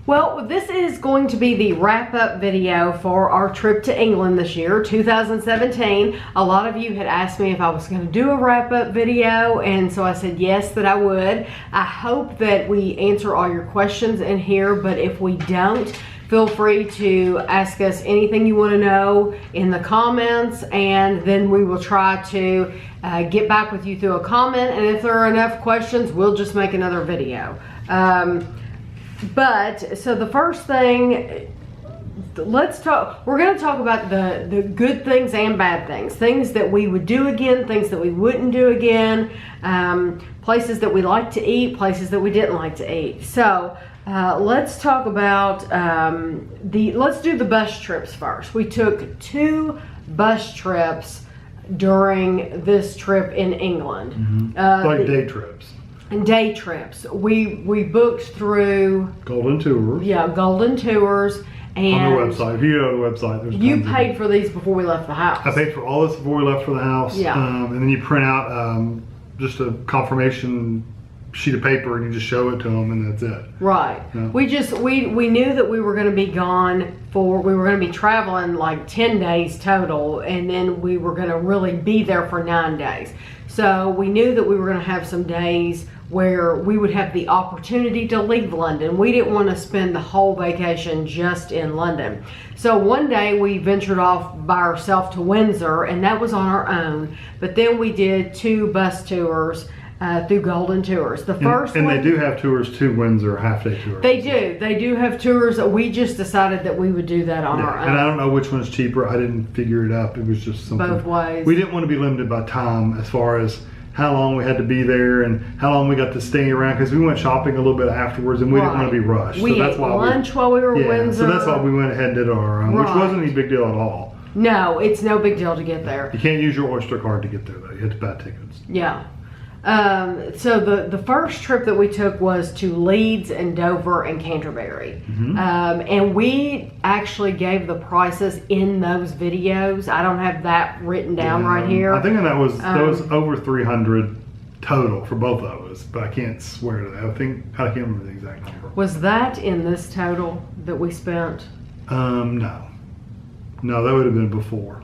Well, this is going to be the wrap-up video for our trip to England this year, 2017. A lot of you had asked me if I was going to do a wrap-up video, and so I said yes, that I would. I hope that we answer all your questions in here, but if we don't, feel free to ask us anything you want to know in the comments, and then we will try to get back with you through a comment, and if there are enough questions, we'll just make another video. But so the first thing, we're going to talk about the good things and bad things. Things that we would do again, things that we wouldn't do again, places that we like to eat, places that we didn't like to eat. So let's talk about let's do the bus trips first. We took 2 bus trips during this trip in England. Mm-hmm. Like day trips. Day trips. We booked through Golden Tours. Yeah, Golden Tours. And on their website. If you go to the website, there's you paid for these before we left the house. I paid for all this before we left for the house. Yeah. And then you print out just a confirmation sheet of paper and you just show it to them, and that's it. Right. Yeah. We knew that we were going to be gone we were going to be traveling like 10 days total, and then we were going to really be there for 9 days. So we knew that we were going to have some days where we would have the opportunity to leave London. We didn't want to spend the whole vacation just in London. So one day we ventured off by ourselves to Windsor, and that was on our own. But then we did 2 bus tours through Golden Tours. The first one, they do have tours to Windsor, half-day tours. They do have tours. We just decided that we would do that on our own. And I don't know which one's cheaper. I didn't figure it out. It was just something. Both ways. We didn't want to be limited by time as far as how long we had to be there and how long we got to stay around, because we went shopping a little bit afterwards and we didn't want to be rushed. We ate lunch while we were in Windsor. So that's why we went ahead and did our own, which wasn't any big deal at all. No, it's no big deal to get there. You can't use your Oyster card to get there though. You have to buy tickets. Yeah. So the first trip that we took was to Leeds and Dover and Canterbury. Mm-hmm. And we actually gave the prices in those videos. I don't have that written down right here. I think that was over 300 total for both of us, but I can't swear to that. I can't remember the exact number. Was that in this total that we spent? No, that would have been before.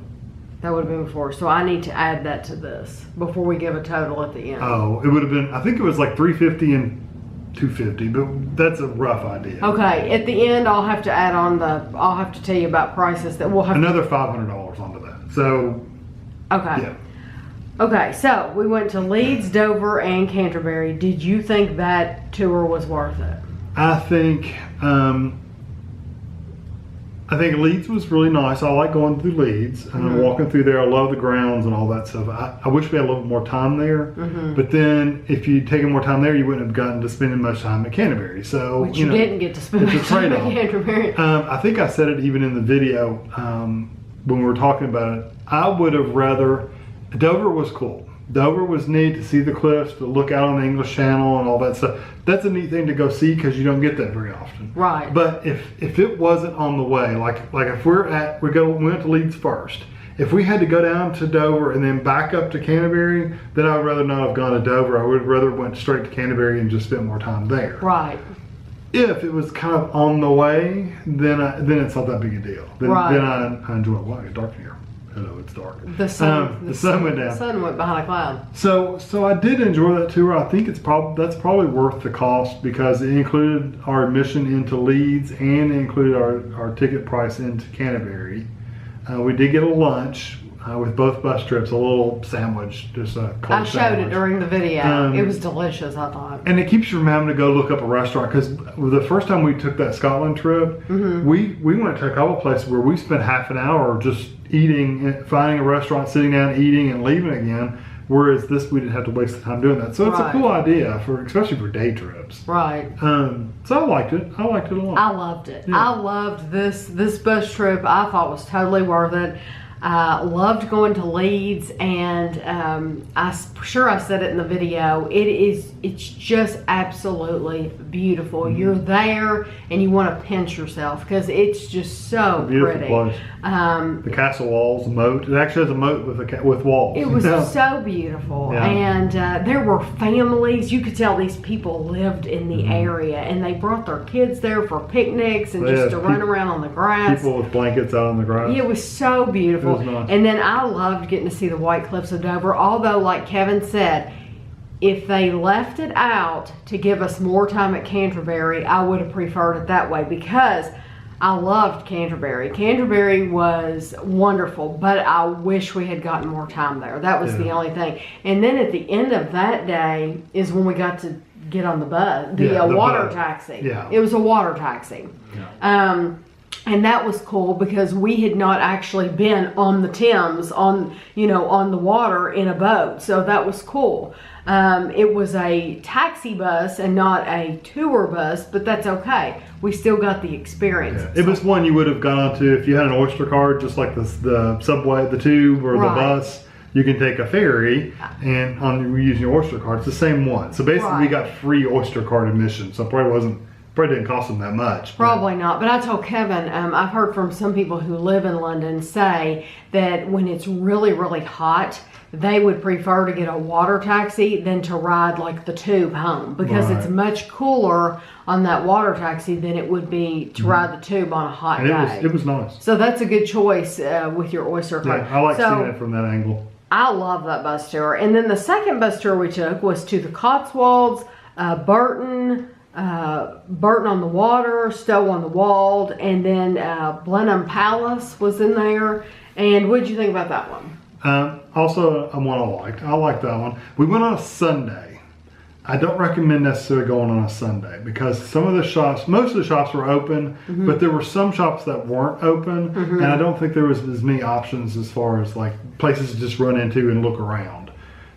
That would have been before, so I need to add that to this before we give a total at the end. Oh, it would have been, I think it was like 350 and 250, but that's a rough idea. Okay, at the end I'll have to add on I'll have to tell you about prices that we'll have another $500 onto that. So, okay. Yeah. Okay, so we went to Leeds, Dover, and Canterbury. Did you think that tour was worth it? I think Leeds was really nice. I like going through Leeds and walking through there. I love the grounds and all that stuff. I wish we had a little more time there. Mm-hmm. But then if you'd taken more time there, you wouldn't have gotten to spending much time at Canterbury. So Which you didn't get to spend much time at Canterbury. I think I said it even in the video when we were talking about it. I would have rather, Dover was cool. Dover was neat to see the cliffs, to look out on the English Channel and all that stuff. That's a neat thing to go see because you don't get that very often. Right. But if it wasn't on the way, like if we went to Leeds first. If we had to go down to Dover and then back up to Canterbury, then I would rather not have gone to Dover. I would rather went straight to Canterbury and just spent more time there. Right. If it was kind of on the way, then it's not that big a deal. Then I enjoy it. Wow, it's dark here. Hello, it's dark. The sun went down. The sun went behind a cloud. So I did enjoy that tour. I think that's probably worth the cost because it included our admission into Leeds and it included our ticket price into Canterbury. We did get a lunch with both bus trips, a little sandwich, just a cold I showed sandwich. it during the video. It was delicious, I thought. And it keeps you from having to go look up a restaurant because the first time we took that Scotland trip, we went to a couple places where we spent half an hour just eating, finding a restaurant, sitting down, eating, and leaving again. Whereas this, we didn't have to waste the time doing that. So it's a cool idea especially for day trips. Right. So I liked it. I liked it a lot. I loved it. Yeah. I loved this bus trip. I thought was totally worth it. I loved going to Leeds, and I'm sure I said it in the video. It is it's just absolutely beautiful. You're there and you want to pinch yourself because it's just so pretty. Place. The castle walls, the moat. It actually has a moat with walls. It was so beautiful, and there were families. You could tell these people lived in the area, and they brought their kids there for picnics and just to run around on the grass. People with blankets out on the grass. It was so beautiful. It was nice. And then I loved getting to see the White Cliffs of Dover. Although, like Kevin said, if they left it out to give us more time at Canterbury, I would have preferred it that way because I loved Canterbury. Canterbury was wonderful, but I wish we had gotten more time there. That was the only thing. And then at the end of that day is when we got to get on the bus, the water taxi. Yeah. It was a water taxi. Yeah. And that was cool because we had not actually been on the Thames, on the water in a boat. So that was cool. It was a taxi bus and not a tour bus, but that's okay. We still got the experience. Yeah. It was one you would have gone on to if you had an Oyster card, just like the subway, the tube, or the bus. You can take a ferry and using your Oyster card. It's the same one. So basically, we got free Oyster card admission. So it probably didn't cost them that much. Probably not. But I told Kevin, I've heard from some people who live in London say that when it's really, really hot, they would prefer to get a water taxi than to ride like the tube home because it's much cooler on that water taxi than it would be to ride the tube on a hot day. It was nice. So that's a good choice with your Oyster card. Yeah, I like seeing it from that angle. I love that bus tour. And then the second bus tour we took was to the Cotswolds, Burton on the Water, Stowe on the Wold, and then Blenheim Palace was in there. And what did you think about that one? Also, one I liked. I liked that one. We went on a Sunday. I don't recommend necessarily going on a Sunday because most of the shops were open, but there were some shops that weren't open, and I don't think there was as many options as far as like places to just run into and look around.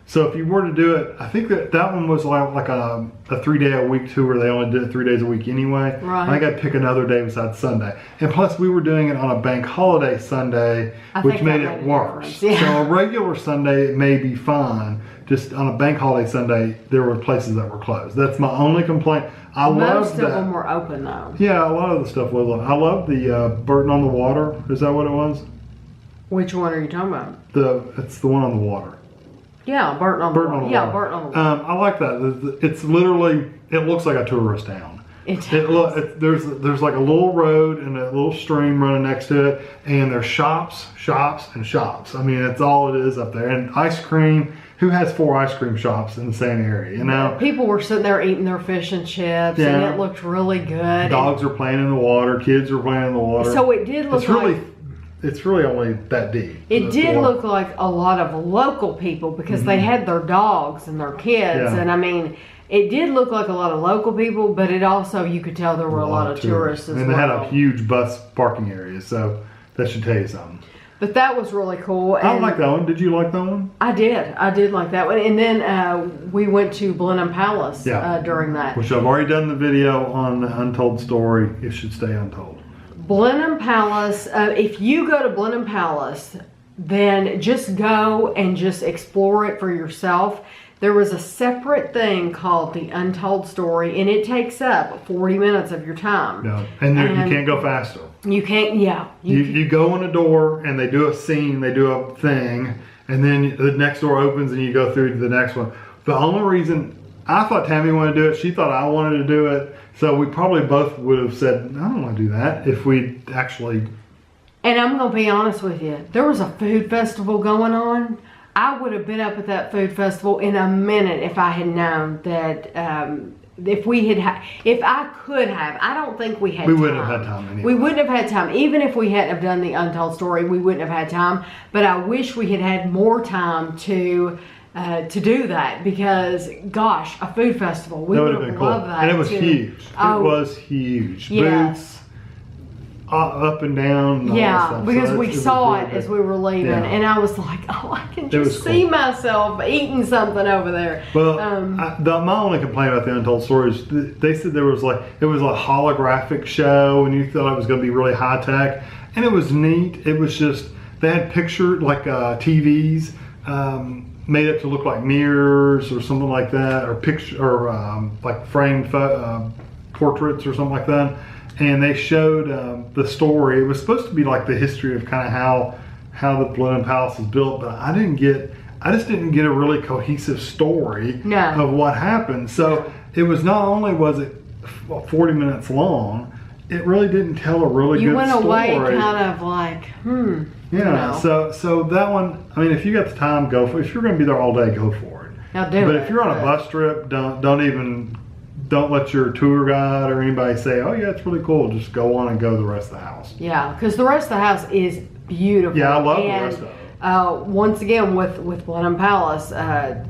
So if you were to do it, I think that one was like a 3-day-a-week tour. They only did it 3 days a week anyway. Right. I think I'd pick another day besides Sunday. And plus we were doing it on a bank holiday Sunday, which made it worse. Yeah. So a regular Sunday it may be fine. Just on a bank holiday Sunday, there were places that were closed. That's my only complaint. Most of them were open though. Yeah, a lot of the stuff was open. I love the Burton on the Water. Is that what it was? Which one are you talking about? It's the one on the water. Yeah, Burton on the Water. Yeah, Burton on the Water. I like that. It's literally, it looks like a tourist town. There's like a little road and a little stream running next to it, and there's shops, and shops. I mean, that's all it is up there. And ice cream. Who has 4 ice cream shops in the same area? You know, people were sitting there eating their fish and chips, and it looked really good. Dogs are playing in the water. Kids are playing in the water. So it did look It's really only that deep. It did look like a lot of local people because they had their dogs and their kids. And I mean, it did look like a lot of local people, but it also, you could tell there were a lot of tourists as well. And they had a huge bus parking area, so that should tell you something. But that was really cool. I like that one. Did you like that one? I did like that one. And then we went to Blenheim Palace during that. Which I've already done the video on the Untold Story. It should stay untold. Blenheim Palace, if you go to Blenheim Palace, then just go and just explore it for yourself. There was a separate thing called the Untold Story, and it takes up 40 minutes of your time. Yeah, and you can't go faster. You can't, You go in a door, and they do a scene, they do a thing, and then the next door opens, and you go through to the next one. The only reason, I thought Tammy wanted to do it, she thought I wanted to do it, so we probably both would have said, I don't want to do that, if we actually... And I'm going to be honest with you, there was a food festival going on. I would have been up at that food festival in a minute if I had known that if I could have. I don't think we had time. We wouldn't have had time anyway. We wouldn't have had time. Even if we hadn't have done the Untold Story, we wouldn't have had time. But I wish we had had more time to do that because, gosh, a food festival. We would have been loved that. And it was huge. It was huge. Yes. Booths, up and down. And because we saw it as we were leaving, and I was like, "Oh, I can just see myself eating something over there." Well, my only complaint about the Untold Story is they said it was a holographic show, and you thought it was going to be really high tech, and it was neat. It was just they had picture TVs. made it to look like mirrors or something like that, or picture, or like framed portraits or something like that. And they showed the story. It was supposed to be like the history of kind of how the Blenheim Palace is built, but I just didn't get a really cohesive story of what happened. So it was, not only was it 40 minutes long, it really didn't tell a really good story. You went away kind of like, Yeah, so that one, I mean, if you got the time, go for it. If you're going to be there all day, go for it. Now do but it. If you're on a bus trip, don't let your tour guide or anybody say, oh yeah, it's really cool. Just go on and go to the rest of the house. Yeah, because the rest of the house is beautiful. Yeah, I love the rest of it. Once again, with Blenheim Palace,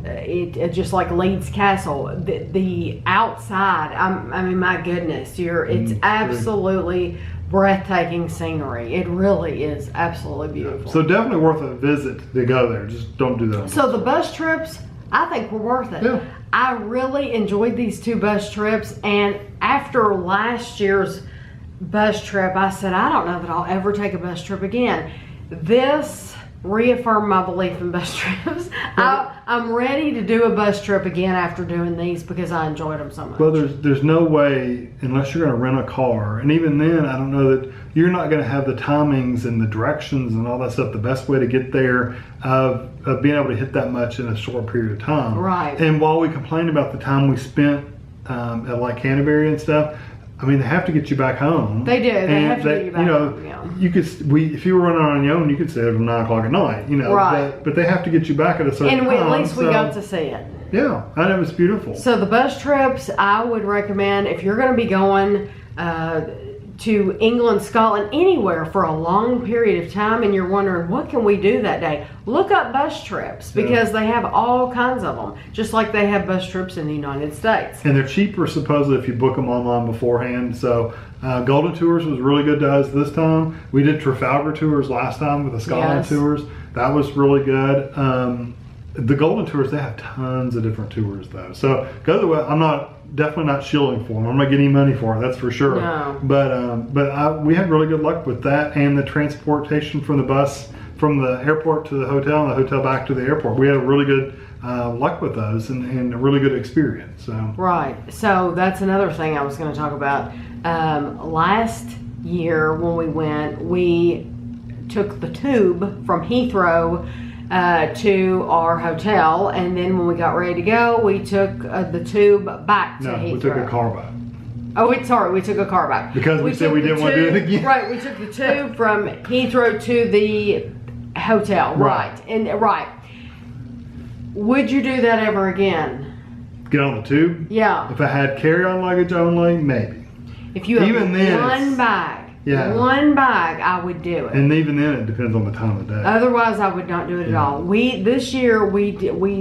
it just like Leeds Castle, the outside. I mean, my goodness, it's absolutely breathtaking scenery. It really is absolutely beautiful. So definitely worth a visit to go there. Just don't do that. So the bus trips, I think, were worth it. Yeah. I really enjoyed these 2 bus trips, and after last year's bus trip, I said, I don't know that I'll ever take a bus trip again. This reaffirmed my belief in bus trips. I'm ready to do a bus trip again after doing these because I enjoyed them so much. Well, there's no way, unless you're going to rent a car, and even then, I don't know that you're not going to have the timings and the directions and all that stuff. The best way to get there of being able to hit that much in a short period of time. Right. And while we complained about the time we spent at like Canterbury and stuff, I mean, they have to get you back home. They do. They have to get you back home. Yeah. If you were running on your own, you could stay there till 9 o'clock at night. Right. But they have to get you back at a certain time. And at least we got to see it. Yeah, and it was beautiful. So the bus trips, I would recommend if you're going to be going to England, Scotland, anywhere for a long period of time, and you're wondering what can we do that day, look up bus trips because they have all kinds of them, just like they have bus trips in the United States. And they're cheaper supposedly if you book them online beforehand. So Golden Tours was really good to us this time. We did Trafalgar Tours last time with the Scotland Tours. That was really good. The Golden Tours, they have tons of different tours though. So go to the web. I'm definitely not shilling for them. I'm not getting any money for it, that's for sure. No. But we had really good luck with that, and the transportation from the bus from the airport to the hotel and the hotel back to the airport. We had really good luck with those and a really good experience. So. Right. So that's another thing I was going to talk about. Last year when we went, we took the tube from Heathrow to our hotel, and then when we got ready to go, we took the tube back to Heathrow. We took a car back. We took a car back. Because we said we didn't want to do it again. Right, we took the tube from Heathrow to the hotel. Right. Would you do that ever again? Get on the tube? Yeah. If I had carry-on luggage only, maybe. If you have one bag, I would do it. And even then, it depends on the time of day. Otherwise, I would not do it at all. This year we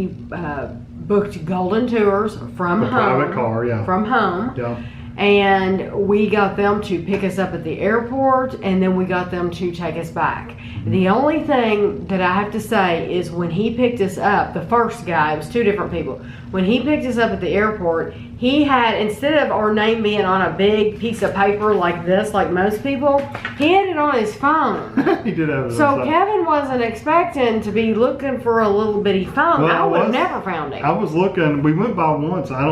booked Golden Tours from home. Private car, from home. Yeah. And we got them to pick us up at the airport, and then we got them to take us back. The only thing that I have to say is when he picked us up, the first guy, it was 2 different people. When he picked us up at the airport, he had, instead of our name being on a big piece of paper like this, like most people, he had it on his phone. He did have it. So Kevin wasn't expecting to be looking for a little bitty phone. Well, I would have never found him. I was looking. We went by once. I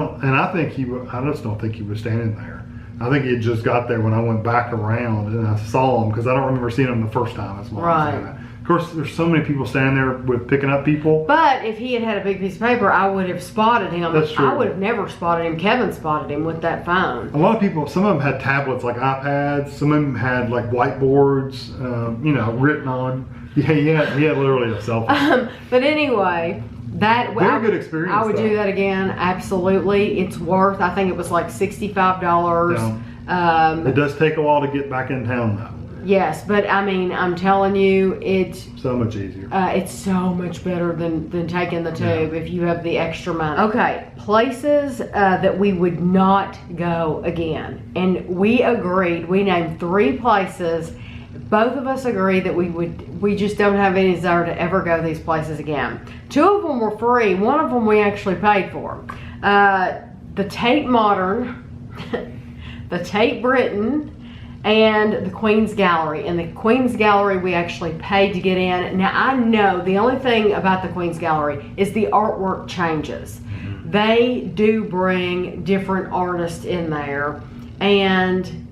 just don't think he was standing there. I think he had just got there when I went back around and I saw him because I don't remember seeing him the first time. That's why I'm saying that. Of course, there's so many people standing there with picking up people. But if he had had a big piece of paper, I would have spotted him. That's true. I would have never spotted him. Kevin spotted him with that phone. A lot of people, some of them had tablets like iPads. Some of them had like whiteboards, written on. Yeah, he had literally a cell phone. But anyway, very good experience. I would do that again. Absolutely, it's worth. I think it was like $65. Yeah. It does take a while to get back in town though. Yes, but I mean, I'm telling you, it's so much easier. It's so much better than taking the tube if you have the extra money. Okay, places that we would not go again, and we agreed. We named 3 places. Both of us agreed that we just don't have any desire to ever go these places again. 2 of them were free. 1 of them we actually paid for. The Tate Modern, the Tate Britain, and the Queen's Gallery. And the Queen's Gallery, we actually paid to get in. Now, I know the only thing about the Queen's Gallery is the artwork changes. They do bring different artists in there. And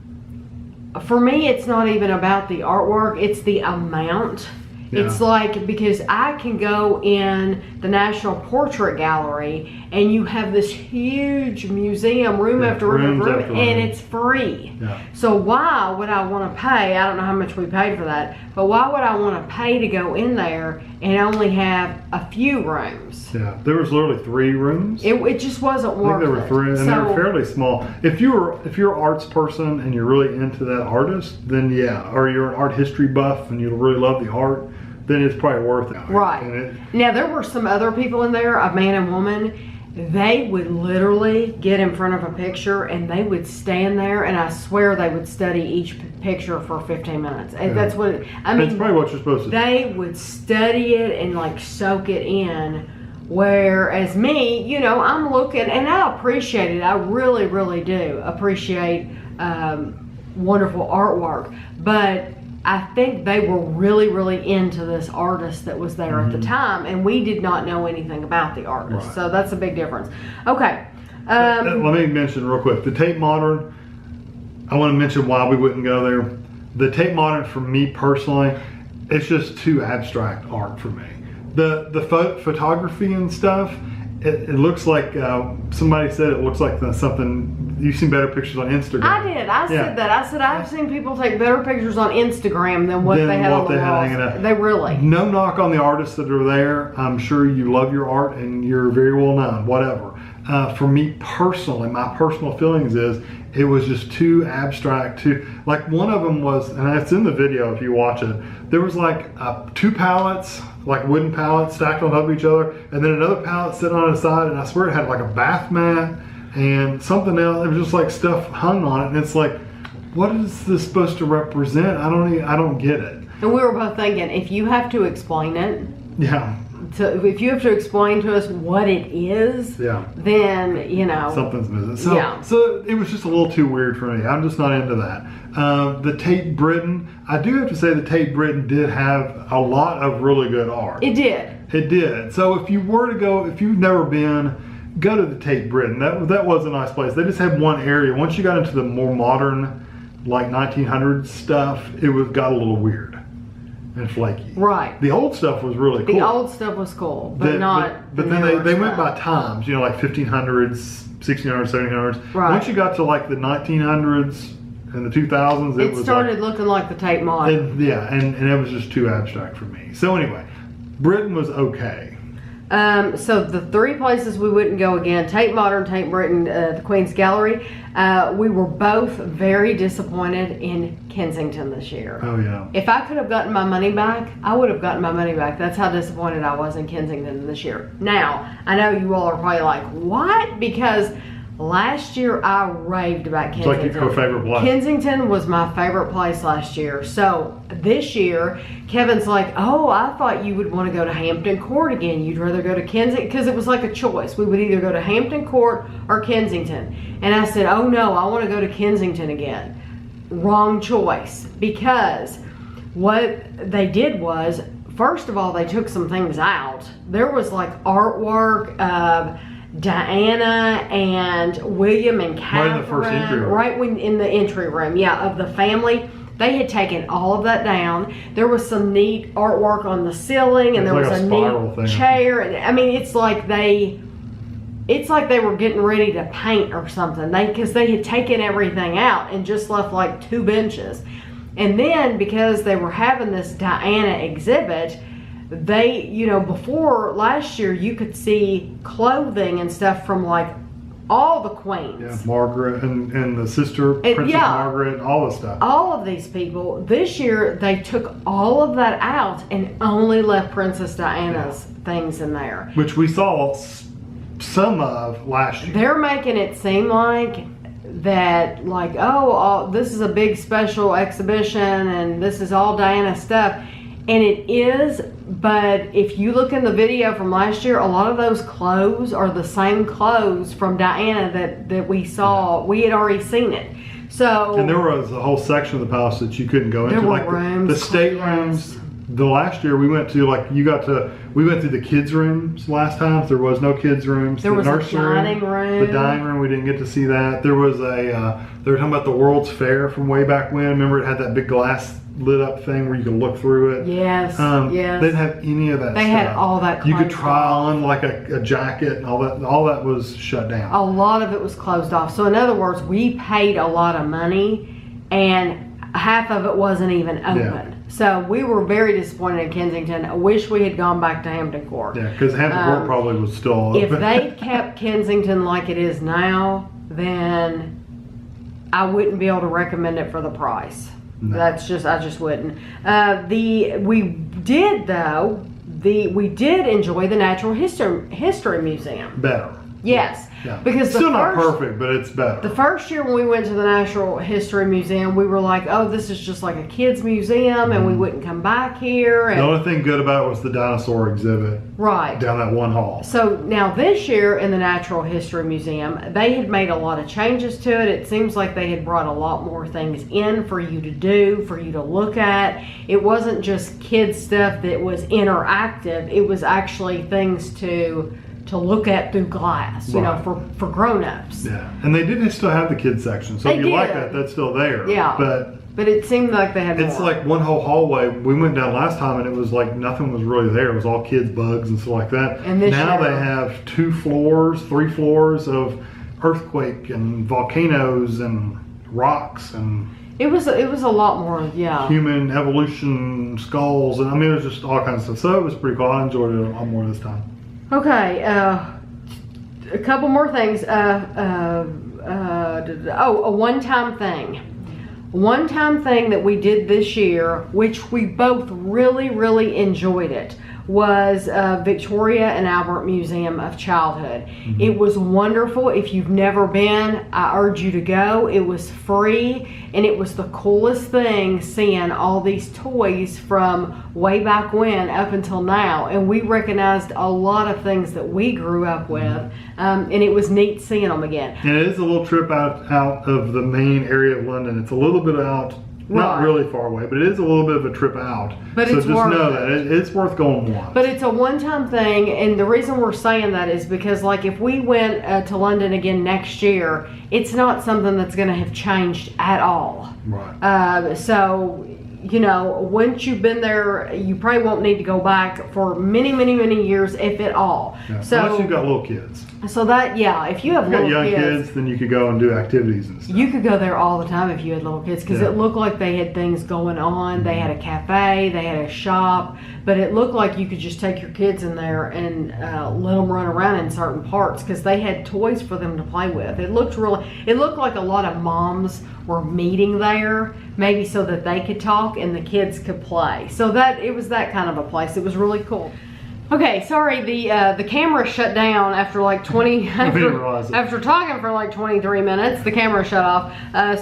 for me, it's not even about the artwork, it's the amount. Yeah. It's like, because I can go in the National Portrait Gallery and you have this huge museum, room after room after room, and it's free. Yeah. So why would I want to pay? I don't know how much we paid for that, but why would I want to pay to go in there and only have a few rooms? Yeah, there was literally 3 rooms. It just wasn't worth it. I think there were 3, and they were fairly small. If you're an arts person and you're really into that artist, then yeah, or you're an art history buff and you really love the art, then it's probably worth it. Right. Now, there were some other people in there, a man and woman. They would literally get in front of a picture and they would stand there, and I swear they would study each picture for 15 minutes. Yeah. That's what, I mean, that's probably what you're supposed to do. They would study it and like soak it in. Whereas me, you know, I'm looking, and I appreciate it. I really, really do appreciate wonderful artwork. But I think they were really, really into this artist that was there at the time, and we did not know anything about the artist. Right. So that's a big difference. Okay. Let me mention real quick, the Tate Modern, I want to mention why we wouldn't go there. The Tate Modern, for me personally, it's just too abstract art for me. The photography and stuff, it looks like, somebody said it looks like something, you've seen better pictures on Instagram. I did. I said that. I said I've seen people take better pictures on Instagram than what they had on the walls. They really. No knock on the artists that are there. I'm sure you love your art and you're very well known, whatever. For me personally, my personal feelings is it was just too abstract. Like one of them was, and it's in the video if you watch it, there was like 2 pallets, like wooden pallets stacked on top of each other, and then another pallet sitting on the side, and I swear it had like a bath mat and something else. It was just like stuff hung on it, and it's like, what is this supposed to represent? I don't get it. And we were both thinking, if you have to explain it, yeah. If you have to explain to us what it is, yeah, then you know something's missing. So it was just a little too weird for me. I'm just not into that. The Tate Britain, I do have to say the Tate Britain did have a lot of really good art. It did. It did. So if you were to go, if you've never been, go to the Tate Britain. That was a nice place. They just had one area. Once you got into the more modern, like 1900s stuff, it got a little weird and flaky. Right. The old stuff was really cool. The old stuff was cool, but not. But then they went by times, you know, like 1500s, 1600s, 1700s. Right. Once you got to like the 1900s and the 2000s, it started looking like the Tate Modern. And it was just too abstract for me. So anyway, Britain was okay. So the 3 places we wouldn't go again: Tate Modern, Tate Britain, the Queen's Gallery. We were both very disappointed in Kensington this year. Oh yeah. If I could have gotten my money back, I would have gotten my money back. That's how disappointed I was in Kensington this year. Now, I know you all are probably like, what? Because last year I raved about Kensington. It's like your favorite place. Kensington was my favorite place last year. So this year, Kevin's like, oh, I thought you would want to go to Hampton Court again. You'd rather go to Kensington, because it was like a choice. We would either go to Hampton Court or Kensington. And I said, oh no, I want to go to Kensington again. Wrong choice, because what they did was, first of all, they took some things out. There was like artwork of Diana and William and Catherine, right in the first entry room. Right in the entry room, yeah, of the family. They had taken all of that down. There was some neat artwork on the ceiling, and there was a neat chair. And I mean, it's like they were getting ready to paint or something. Because they had taken everything out and just left like 2 benches. And then because they were having this Diana exhibit, they, you know, before last year, you could see clothing and stuff from like all the queens. Yeah, Margaret and the sister, Princess Margaret, all the stuff. All of these people. This year, they took all of that out and only left Princess Diana's things in there. Which we saw some of last year. They're making it seem like that, like, oh, this is a big special exhibition and this is all Diana stuff. And it is, but if you look in the video from last year, a lot of those clothes are the same clothes from Diana that we saw. We had already seen it. So, and there was a whole section of the palace that you couldn't go into. There were like rooms, the staterooms. The last year we went to, like, we went through the kids' rooms last time. There was no kids' rooms. There was a dining room. The dining room, we didn't get to see that. There was they were talking about the World's Fair from way back when. Remember, it had that big glass lit up thing where you could look through it. Yes, yes. They didn't have any of that They stuff. had all that You could closed try off. on like a jacket and all that. All that was shut down. A lot of it was closed off. So in other words, we paid a lot of money and half of it wasn't even open. Yeah. So we were very disappointed in Kensington. I wish we had gone back to Hampton Court. Yeah, because Hampton Court probably was still open. If they kept Kensington like it is now, then I wouldn't be able to recommend it for the price. No. I just wouldn't. We did enjoy the Natural History Museum. Better. Yes. Yeah. Because still not perfect, but it's better. The first year when we went to the Natural History Museum, we were like, oh, this is just like a kid's museum and we wouldn't come back here. And the only thing good about it was the dinosaur exhibit. Right. Down that one hall. So now this year in the Natural History Museum, they had made a lot of changes to it. It seems like they had brought a lot more things in for you to do, for you to look at. It wasn't just kid stuff that was interactive. It was actually things to look at through glass, you know, for grown-ups. Yeah, and they did still have the kids section. So if you like that, that's still there. Yeah. But it seemed like they had It's more. like one whole hallway. We went down last time and it was like nothing was really there. It was all kids' bugs and stuff like that. And this now year, they have 3 floors of earthquake and volcanoes and rocks and it was a lot more, yeah. human evolution skulls, and I mean it was just all kinds of stuff. So it was pretty cool. I enjoyed it a lot more this time. Okay, a couple more things. A one-time thing. One-time thing that we did this year, which we both really, really enjoyed it, was Victoria and Albert Museum of Childhood. Mm-hmm. It was wonderful. If you've never been, I urge you to go. It was free, and it was the coolest thing seeing all these toys from way back when up until now. And we recognized a lot of things that we grew up with, and it was neat seeing them again. And it is a little trip out of the main area of London. It's a little bit out. Not really far away, but it is a little bit of a trip out. But so it's just worth know it. that it's worth going once. But it's a one-time thing, and the reason we're saying that is because, like, if we went to London again next year, it's not something that's going to have changed at all. Right. So, you know, once you've been there, you probably won't need to go back for many, many, many years, if at all. Yeah. So, unless you've got little kids. So that, yeah, if you have If you've got little young kids, then you could go and do activities and stuff. you could go there all the time if you had little kids, because it looked like they had things going on. They had a cafe, they had a shop, but it looked like you could just take your kids in there and let them run around in certain parts, because they had toys for them to play with. It looked like a lot of moms were meeting there, maybe so that they could talk and the kids could play. So that it was that kind of a place. It was really cool. Okay, sorry, the camera shut down after like 20, after talking for like 23 minutes, the camera shut off,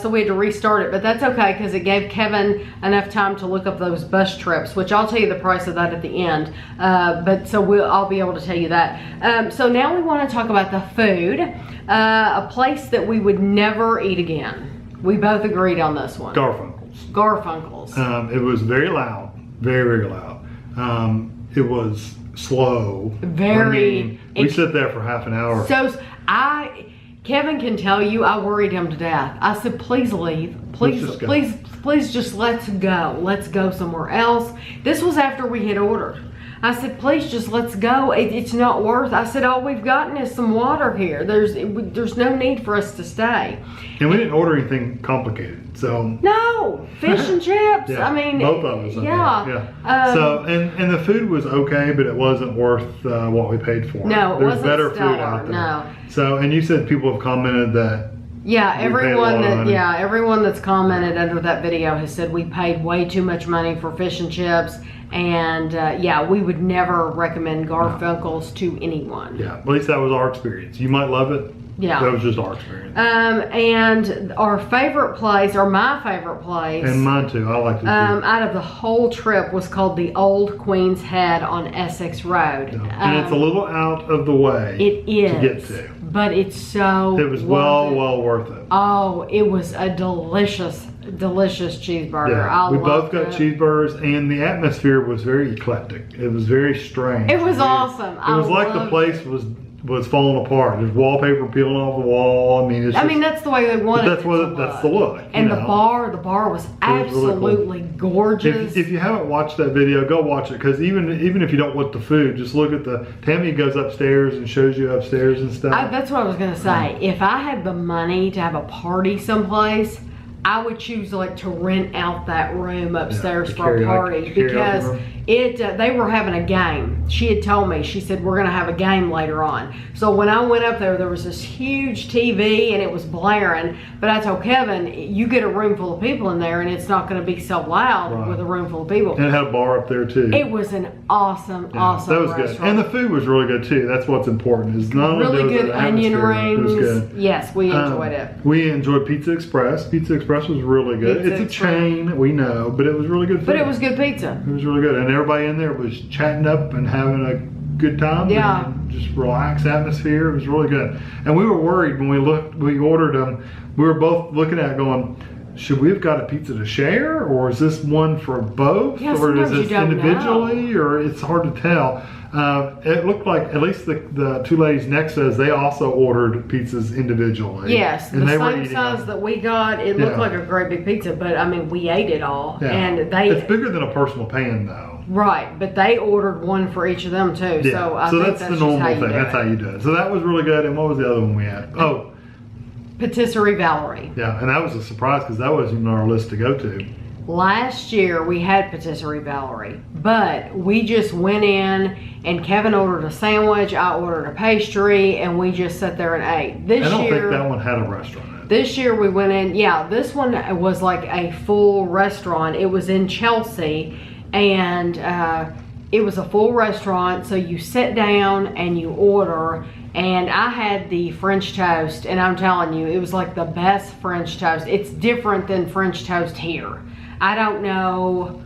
so we had to restart it, but that's okay, because it gave Kevin enough time to look up those bus trips, which I'll tell you the price of that at the end, but so I'll be able to tell you that. So now we want to talk about the food, a place that we would never eat again. We both agreed on this one. Garfunkel's. It was very loud, very, very loud. It was slow. We sit there for half an hour. So Kevin can tell you, I worried him to death. I said, please leave. Please just let's go. Let's go somewhere else. This was after we had ordered. I said, please just let's go. It's not worth. I said, all we've gotten is some water here. There's no need for us to stay. And we didn't order anything complicated. So no, fish and chips. Yeah, I mean, both of us. Yeah. So and the food was okay, but it wasn't worth what we paid for. No, it There's wasn't better stellar, food out there. no. So and you said people have commented that. Yeah, everyone that's commented under that video has said we paid way too much money for fish and chips, and we would never recommend Garfunkel's to anyone. Yeah, at least that was our experience. You might love it. Yeah. That was just our experience. And our favorite place, or my favorite place, And mine too. I like it too. out of the whole trip was called the Old Queen's Head on Essex Road. And it's a little out of the way. It is. To get to. But it's so It was well worth it. Oh, it was a delicious cheeseburger. Yeah. We both got it. cheeseburgers, and the atmosphere was very eclectic. It was very strange. It was awesome. It was like the place was falling apart. There's wallpaper peeling off the wall. I mean, that's the way they wanted that's it what to look. that's the look. And the bar was absolutely gorgeous. If you haven't watched that video, go watch it, because even if you don't want the food, just look at Tammy goes upstairs and shows you upstairs and stuff. That's what I was gonna say. If I had the money to have a party someplace, I would choose to rent out that room upstairs for a party, because they were having a game. She had told me, she said, we're gonna have a game later on. So when I went up there was this huge TV and it was blaring, but I told Kevin, you get a room full of people in there and it's not gonna be so loud with a room full of people. And it had a bar up there too. It was an awesome that was restaurant. good. And the food was really good too. That's what's important. Is not really good onion rings. It was good. Yes, we enjoyed it. We enjoyed Pizza Express. Pizza Express was really good. It's a chain, we know, but it was really good food. But it was good pizza. It was really good. And everybody in there was chatting up and having a good time. Yeah. And just relaxed atmosphere. It was really good. And we were worried when we ordered them. We were both looking at it going, should we have got a pizza to share, or is this one for both, yeah, or is this individually, or it's hard to tell. It looked like at least the two ladies next to us, they also ordered pizzas individually. Yes, and the they were same eating size them. that we got. It looked like a great big pizza, but I mean, we ate it all, and it's bigger than a personal pan though. Right, but they ordered one for each of them too. Yeah. So I think that's the normal thing. That's how you do it. So that was really good. And what was the other one we had? Oh, Patisserie Valerie. Yeah, and that was a surprise because that wasn't even on our list to go to. Last year we had Patisserie Valerie, but we just went in and Kevin ordered a sandwich, I ordered a pastry, and we just sat there and ate. I don't think that one had a restaurant in it. This year we went in, yeah, this one was like a full restaurant. It was in Chelsea, and it was a full restaurant, so you sit down and you order. And I had the French toast, and I'm telling you, it was like the best French toast. It's different than French toast here. I don't know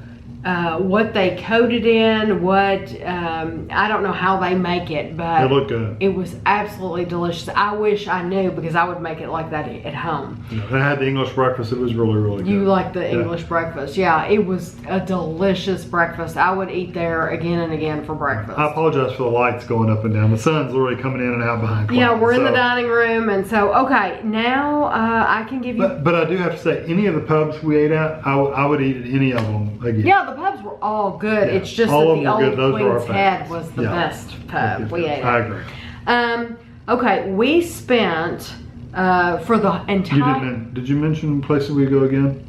what they coated in, I don't know how they make it, but it looked good. It was absolutely delicious. I wish I knew, because I would make it like that at home. Yeah, and I had the English breakfast. It was really, really good. You like the English breakfast. Yeah, it was a delicious breakfast. I would eat there again and again for breakfast. I apologize for the lights going up and down. The sun's literally coming in and out behind clouds. Yeah, we're in the dining room, and so, okay, now I can give you... But I do have to say, any of the pubs we ate at, I would eat at any of them again. Yeah, the pubs were all good. Yeah, It's just all that of the them were good. Old Those were our Queen's Head favorites. was the best pub we ate I at. agree. Okay, we spent for the entire... Did you mention places we go again?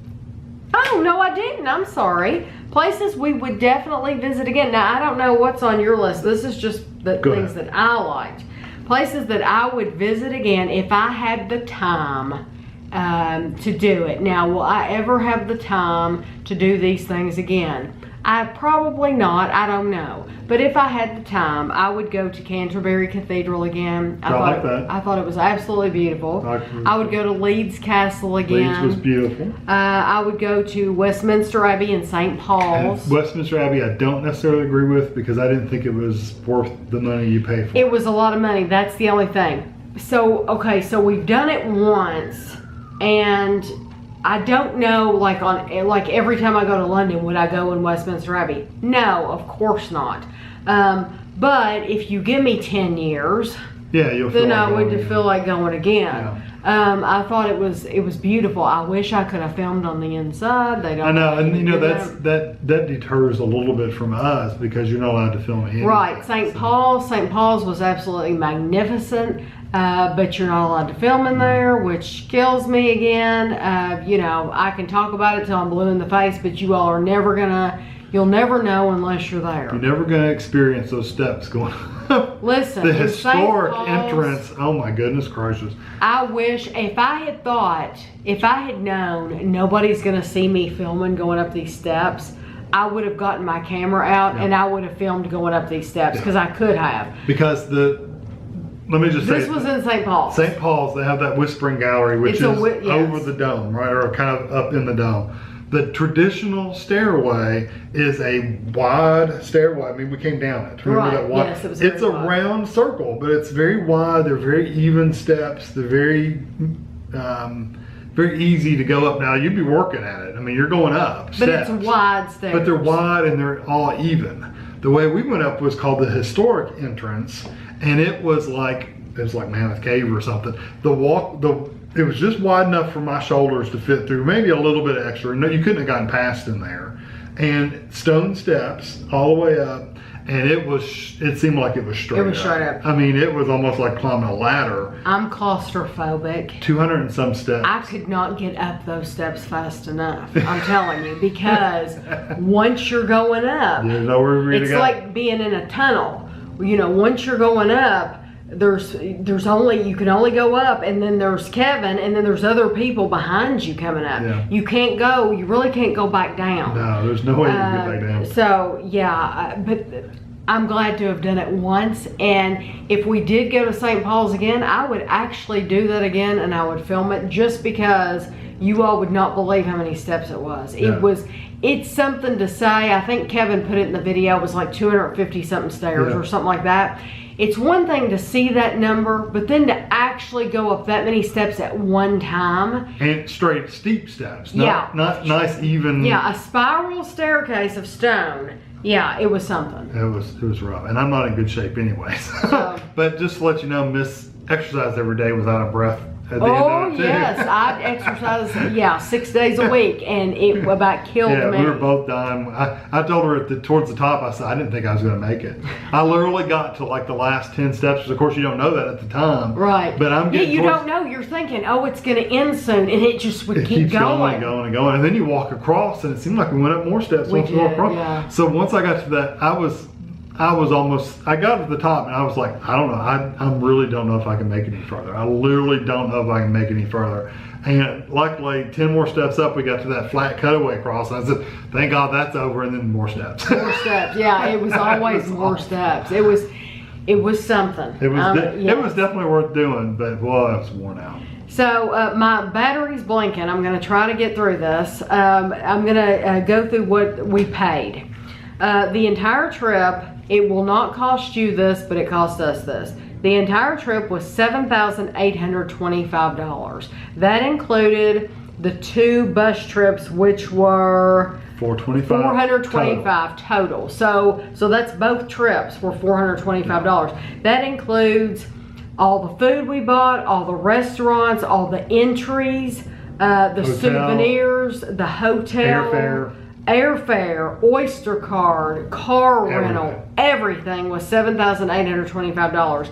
Oh, no, I didn't. I'm sorry. Places we would definitely visit again. Now, I don't know what's on your list. This is just the things that I liked. Places that I would visit again if I had the time to do it. Now, will I ever have the time to do these things again? I probably not. I don't know. But if I had the time, I would go to Canterbury Cathedral again. I thought it was absolutely beautiful. I would go to Leeds Castle again. Leeds was beautiful. I would go to Westminster Abbey and St. Paul's. And Westminster Abbey, I don't necessarily agree with, because I didn't think it was worth the money you pay for. It was a lot of money. That's the only thing. So, okay, so we've done it once, and I don't know, like every time I go to London, would I go in Westminster Abbey? No, of course not. But if you give me 10 years, then I would feel like going again. Yeah. I thought it was beautiful. I wish I could have filmed on the inside. They don't. I know, and you know that deters a little bit from us, because you're not allowed to film anything. Right, St. Paul's was absolutely magnificent. But you're not allowed to film in there, which kills me again. You know, I can talk about it till I'm blue in the face, but you all are never you'll never know unless you're there. You're never gonna experience those steps going up. Listen, the historic entrance, oh my goodness gracious. I wish, if I had known nobody's gonna see me filming going up these steps, I would have gotten my camera out and I would have filmed going up these steps, because I could have. Because let me just say, This was in St. Paul's. St. Paul's, they have that Whispering Gallery, which is yes. over the dome, right, or kind of up in the dome. The traditional stairway is a wide stairway. I mean, we came down it. Remember Right. that wide? Yes, it was It's very a wide. round circle, but it's very wide. They're very even steps. They're very, very easy to go up. Now you'd be working at it. I mean, you're going up But steps, it's wide stairs. but they're wide and they're all even. The way we went up was called the historic entrance, and it was like Mammoth Cave or something. It was just wide enough for my shoulders to fit through, maybe a little bit extra. No, you couldn't have gotten past in there. And stone steps all the way up, and it seemed like it was straight up. It was straight up. I mean, it was almost like climbing a ladder. I'm claustrophobic. 200 and some steps. I could not get up those steps fast enough. I'm telling you, because once you're going up, There's nowhere for you to it's go. like being in a tunnel. You know, once you're going up, you can only go up, and then there's Kevin, and then there's other people behind you coming up. Yeah. You really can't go back down. No, there's no way you can get back down. So yeah, but I'm glad to have done it once, and if we did go to St. Paul's again, I would actually do that again, and I would film it, just because you all would not believe how many steps it was. Yeah. It's something to say. I think Kevin put it in the video. It was like 250 something stairs Yeah. or something like that. It's one thing to see that number, but then to actually go up that many steps at one time. And straight steep steps. Yeah. Not nice even. Yeah, a spiral staircase of stone. Yeah, it was something. It was rough, and I'm not in good shape anyways. So- But just to let you know, Miss exercised every day without a breath at the Oh end of it too. yes, I exercise 6 days a week, and it about killed Yeah, me. we were both dying. I told her towards the top, I said, I didn't think I was going to make it. I literally got to like the last 10 steps. Of course, you don't know that at the time. Right. But I'm getting you towards- don't know. You're thinking, oh, it's going to end soon, and it just would It keep keeps going going. and going and going. And then you walk across, and it seemed like we went up more steps. We once we walked did, across. yeah. So once I got to that, I got to the top, and I was like, I don't know. I really don't know if I can make it any further. I literally don't know if I can make it any further. And luckily, 10 more steps up, we got to that flat cutaway cross. And I said, thank God that's over, and then more steps. More steps. Yeah, it was always more steps. It was something. It was yes. definitely worth doing, but well, I was worn out. So my battery's blinking. I'm going to try to get through this. I'm going to go through what we paid. The entire trip, it will not cost you this, but it cost us this. The entire trip was $7,825. That included the 2 bus trips, which were $425 total. So that's both trips were $425. That includes all the food we bought, all the restaurants, all the entries, the souvenirs, the hotel, airfare, Oyster card, car rental, everything was $7,825.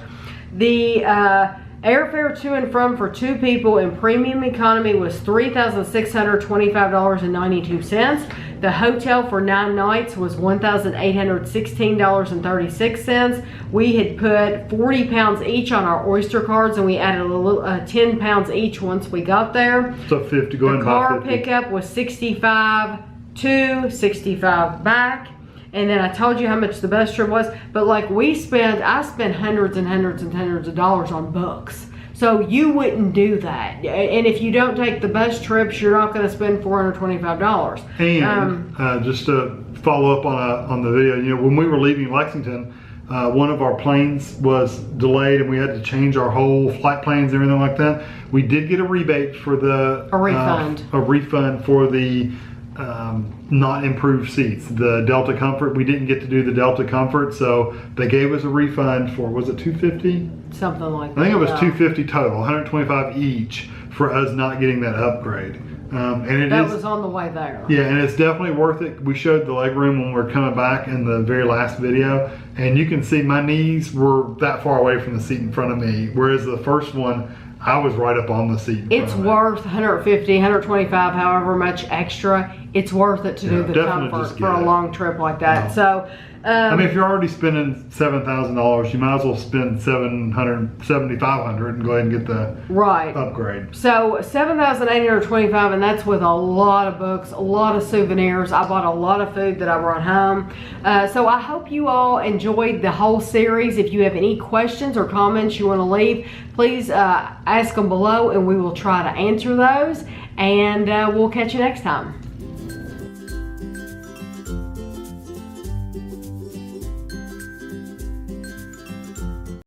The airfare to and from for 2 people in premium economy was $3,625.92. The hotel for 9 nights was $1,816.36. We had put 40 pounds each on our Oyster cards, and we added a little 10 pounds each once we got there. So 50, go ahead The and buy car 50. pickup was 65 to 65 back. And then I told you how much the bus trip was, but like I spent hundreds and hundreds and hundreds of dollars on books. So you wouldn't do that. And if you don't take the bus trips, you're not going to spend $425. And just to follow up on the video, you know, when we were leaving Lexington, one of our planes was delayed, and we had to change our whole flight plans and everything like that. We did get a rebate for a refund for the not improved seats, the Delta Comfort. We didn't get to do the Delta Comfort, so they gave us a refund for, was it $250? Something like that. I think it was $250 total, $125 each for us not getting that upgrade. And that was on the way there. Yeah, and it's definitely worth it. We showed the leg room when we were coming back in the very last video, and you can see my knees were that far away from the seat in front of me, whereas the first one, I was right up on the seat. It's worth $150, $125, however much extra. It's worth it to do the comfort for a long trip like that. So I mean, if you're already spending $7,000, you might as well spend $7,500 and go ahead and get the right upgrade. So $7,825, and that's with a lot of books, a lot of souvenirs. I bought a lot of food that I brought home. So I hope you all enjoyed the whole series. If you have any questions or comments you want to leave, please ask them below, and we will try to answer those. And we'll catch you next time.